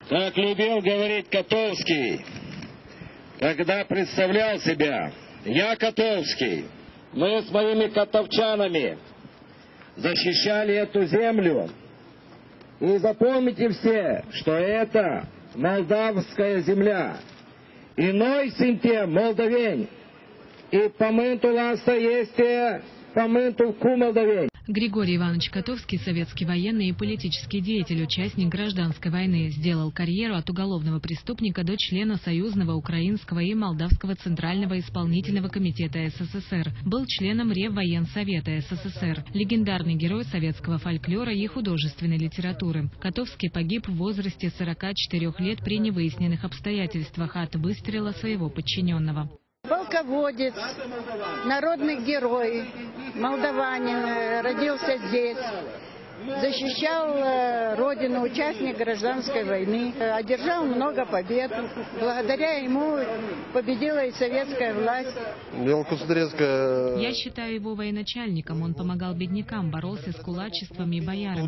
Как любил говорить Котовский, когда представлял себя: я Котовский. Мы с моими котовчанами защищали эту землю. И запомните все, что это молдавская земля. Иной синте молдавень. И помынту ласта есть помынту ку молдавень. Григорий Иванович Котовский, советский военный и политический деятель, участник гражданской войны, сделал карьеру от уголовного преступника до члена Союзного, Украинского и Молдавского Центрального исполнительного комитета СССР. Был членом Реввоенсовета СССР, легендарный герой советского фольклора и художественной литературы. Котовский погиб в возрасте 44 лет при невыясненных обстоятельствах от выстрела своего подчиненного. Полководец, народный герой, молдаванин, родился здесь, защищал родину, участник гражданской войны, одержал много побед. Благодаря ему победила и советская власть. Я считаю его военачальником. Он помогал беднякам, боролся с кулачеством и боярами.